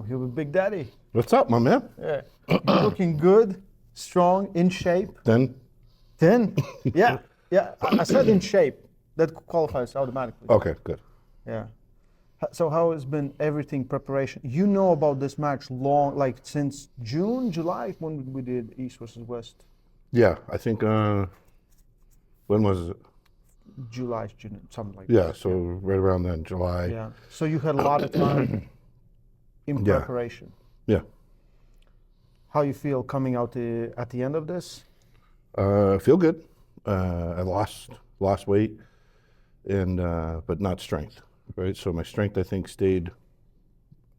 You're a big daddy. What's up, my man? Yeah. You're looking good, strong, in shape. Then? Yeah. Yeah. I said in shape. That qualifies automatically. Okay, good. Yeah. So how has been everything preparation? You know about this match like since June, July, when we did East versus West? Yeah, I think, when was it? July, June, something like Yeah, that. so right around then, July. Yeah. So you had a lot of time in Yeah. preparation. Yeah. How you feel coming out at the end of this? Feel good. I lost weight, and but not strength, right? So my strength, I think, stayed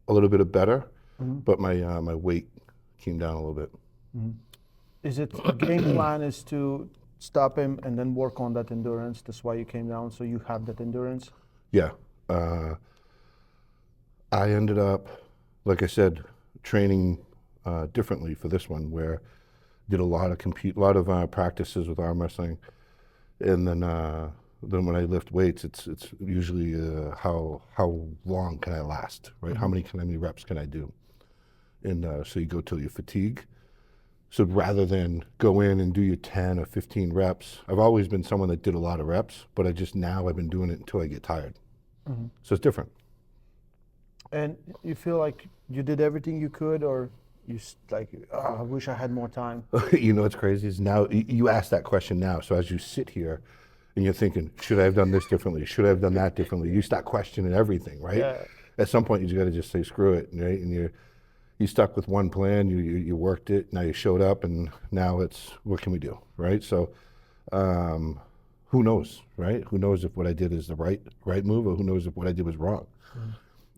a little bit better, but my weight came down a little bit. Is it the game plan is to stop him and then work on that endurance? That's why you came down, so you have that endurance? Yeah. I ended up, like I said, training differently for this one, where did a lot of practices with arm wrestling, and then when I lift weights, it's usually how long can I last, right? How many reps can I do? And so you go till you fatigue. So rather than go in and do your 10 or 15 reps, I've always been someone that did a lot of reps, but I've been doing it until I get tired. So it's different. And you feel like you did everything you could, or you I wish I had more time? You know what's crazy is now you ask that question now. So as you sit here and you're thinking, should I have done this differently? Should I have done that differently? You start questioning everything, right? Yeah. At some point, you just got to just say, screw it, right? And you stuck with one plan, you worked it, now you showed up, and now it's, what can we do, right? So who knows, right? Who knows if what I did is the right move, or who knows if what I did was wrong?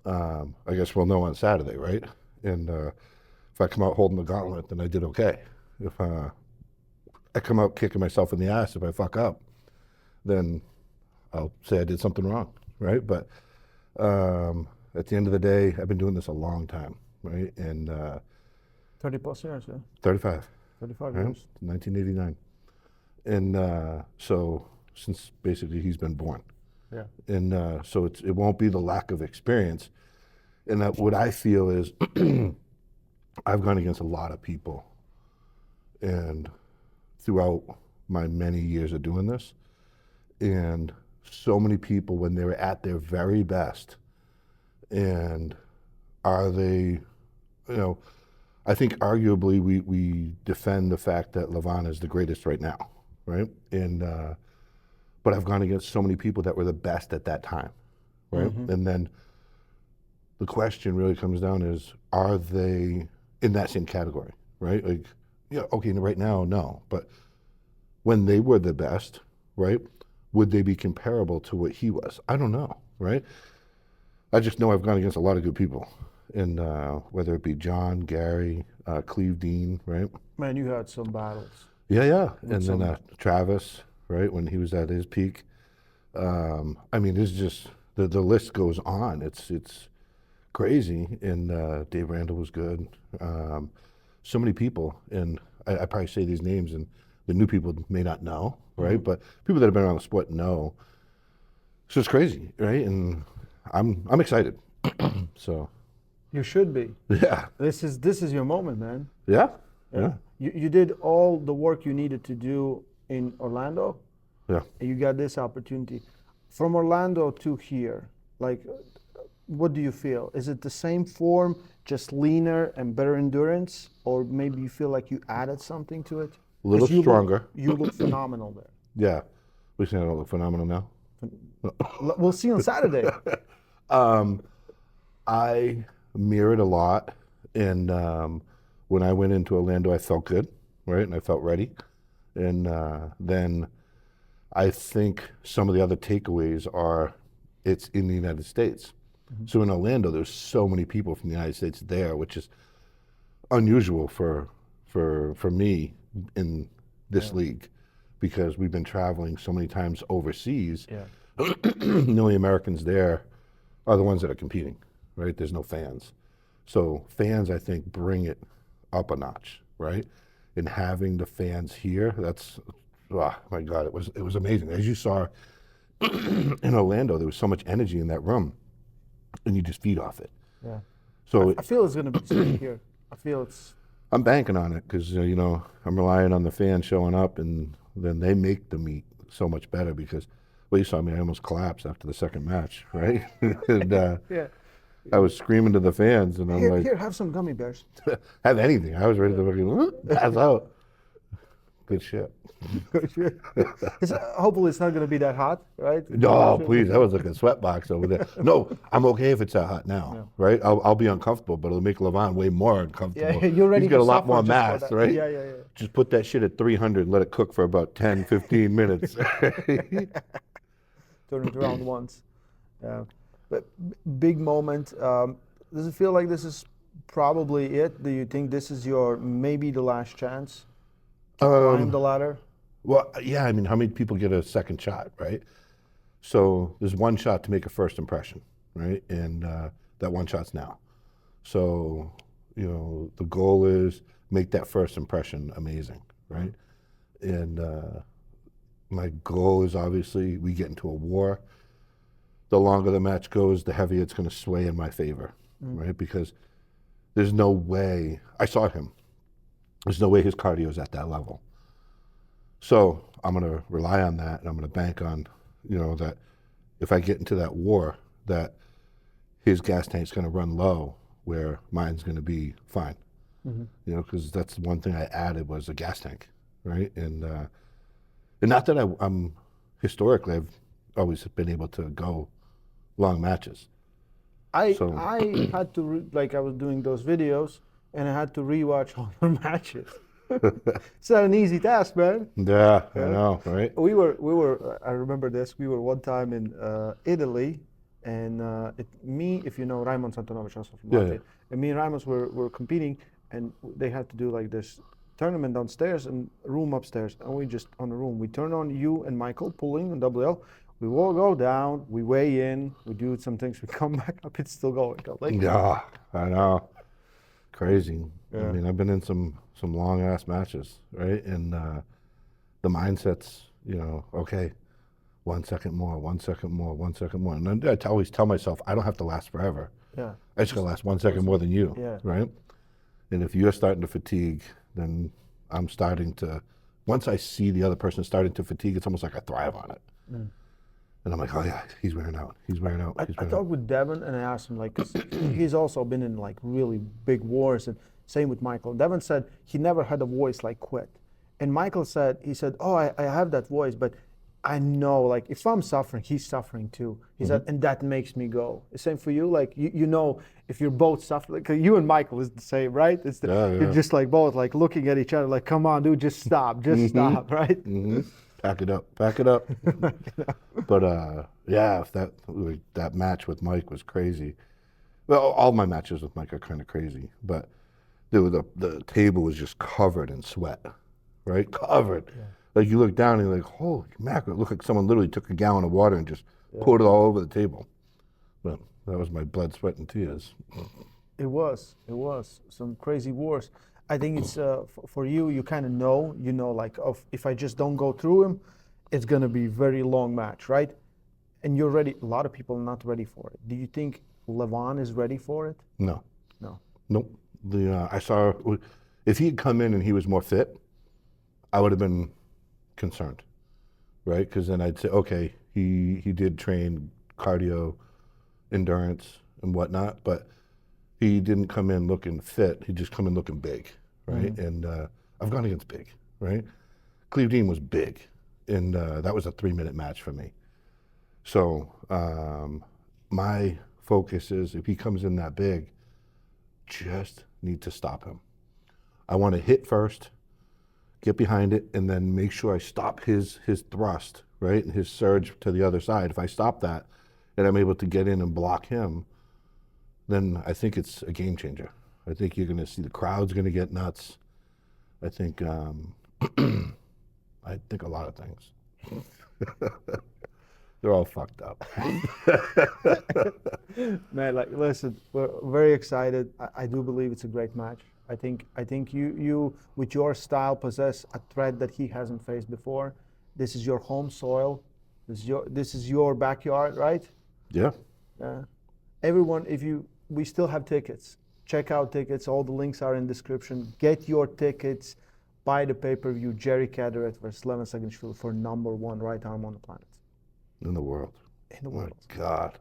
I guess we'll know on Saturday, right? And if I come out holding the gauntlet, then I did okay. If I come out kicking myself in the ass, if I fuck up, then I'll say I did something wrong, right? But at the end of the day, I've been doing this a long time, right? And 30 plus years, yeah? 35. 35 Right? years. 1989. And so since basically he's been born. Yeah. And so it won't be the lack of experience. And that what I feel is I've gone against a lot of people, and throughout my many years of doing this, and so many people when they were at their very best, and are they, I think arguably we defend the fact that Levon is the greatest right now, right? And but I've gone against so many people that were the best at that time, right? And then the question really comes down is, are they in that same category, right? Like, yeah, okay, right now, no. But when they were the best, right, would they be comparable to what he was? I don't know, right? I just know I've gone against a lot of good people. And whether it be John, Gary, Cleve Dean, right? Man, you had some battles. Yeah. And then Travis, right, when he was at his peak. I mean, it's just, the list goes on. It's crazy. And Dave Randall was good. So many people, and I probably say these names, and the new people may not know, right? But people that have been around the sport know. So it's crazy, right? And I'm excited. So. You should be. Yeah. This is your moment, man. Yeah. You did all the work you needed to do in Orlando. Yeah. And you got this opportunity. From Orlando to here, like, what do you feel? Is it the same form, just leaner and better endurance? Or maybe you feel like you added something to it? A little stronger. You look phenomenal there. Yeah. We say I don't look phenomenal now. We'll see on Saturday. I mirrored a lot, and when I went into Orlando, I felt good, right? And I felt ready. And then I think some of the other takeaways are it's in the United States. So in Orlando, there's so many people from the United States there, which is unusual for me in this league, because we've been traveling so many times overseas. Yeah. The only Americans there are the ones that are competing, right? There's no fans. So fans, I think, bring it up a notch, right? And having the fans here, that's, oh my God, it was amazing. As you saw in Orlando, there was so much energy in that room, and you just feed off it. Yeah. So I feel it's going to be the same here. I feel it's. I'm banking on it because I'm relying on the fans showing up, and then they make the meet so much better. Because, well, you saw me; I almost collapsed after the second match, right? And Yeah. I was screaming to the fans, and I'm Here, like, here, have some gummy bears. "Have anything?" I was ready to fucking pass out. Good shit. Hopefully, it's not going to be that hot, right? No, please, that was like a sweat box over there. No, I'm okay if it's that hot now, right? I'll be uncomfortable, but it'll make Levon way more uncomfortable. Yeah, you're ready He's got to a lot suffer more just for mass, that. right? Yeah, yeah, yeah. Just put that shit at 300 and let it cook for about 10, 15 minutes. Turn it around once. Yeah. But big moment. Does it feel like this is probably it? Do you think this is your maybe the last chance to climb the ladder? Well, yeah, I mean, how many people get a second shot, right? So there's one shot to make a first impression, right? And that one shot's now. So, the goal is make that first impression amazing, right? And my goal is obviously we get into a war. The longer the match goes, the heavier it's going to sway in my favor, right? Because there's no way, I saw him, there's no way his cardio is at that level. So I'm going to rely on that, and I'm going to bank on, that if I get into that war, that his gas tank's going to run low where mine's going to be fine. Because that's one thing I added was a gas tank, right? And not that I'm historically, I've always been able to go long matches. I had to I was doing those videos, and I had to rewatch all the matches. It's not an easy task, man. Yeah, I know, right? We were. I remember this. We were one time in Italy, and if you know Raimon Santonovic, also from Latvia, and me and Raimon were competing, and they had to do like this tournament downstairs and room upstairs, and we just on the room. We turn on you and Michael pulling on double L. We will go down. We weigh in. We do some things. We come back up. It's still going. Yeah, I know. Crazy. Yeah. I mean, I've been in some long ass matches, right? And the mindset's, okay, 1 second more, 1 second more, 1 second more. And then I always tell myself, I don't have to last forever. Yeah. I just gotta last 1 second more than you, right? And if you're starting to fatigue, then I'm starting to, once I see the other person starting to fatigue, it's almost like I thrive on it. And I'm like, oh yeah, he's wearing out. He's wearing out. I talked with Devin, and I asked him, cause he's also been in really big wars, and same with Michael. Devin said he never had a voice like quit. And Michael said, oh, I have that voice, but I know, if I'm suffering, he's suffering too. He said, and that makes me go. The same for you, if you're both suffering, cause you and Michael is the same, right? It's You're just both looking at each other, come on, dude, just stop, stop, right? Pack it up. But if that match with Mike was crazy. Well, all my matches with Mike are kind of crazy, but the table was just covered in sweat, right? Covered. Yeah. You look down and you're like, holy mackerel! It looked like someone literally took a gallon of water and just poured it all over the table. But that was my blood, sweat, and tears. It was some crazy wars. I think it's for you. You kind of know, if I just don't go through him, it's gonna be very long match, right? And you're ready. A lot of people are not ready for it. Do you think Levon is ready for it? No. Nope. I saw if he had come in and he was more fit, I would have been concerned, right? Because then I'd say, okay, he did train cardio, endurance, and whatnot, but he didn't come in looking fit. He just come in looking big, right? And I've gone against big, right? Cleve Dean was big, and that was a 3-minute match for me. So my focus is if he comes in that big, just need to stop him. I want to hit first, get behind it, and then make sure I stop his thrust, right? And his surge to the other side. If I stop that and I'm able to get in and block him, then I think it's a game changer. I think you're going to see the crowd's going to get nuts. I think a lot of things. They're all fucked up. Man, listen, we're very excited. I do believe it's a great match. I think you with your style possess a threat that he hasn't faced before. This is your home soil. This is your backyard, right? Yeah. Everyone, we still have tickets. check out tickets. All the links are in description. Get your tickets. Buy the pay-per-view. Jerry Cadorette versus Lemon Saginishvili for #1 right arm on the planet. In the world. In the Oh my world. God.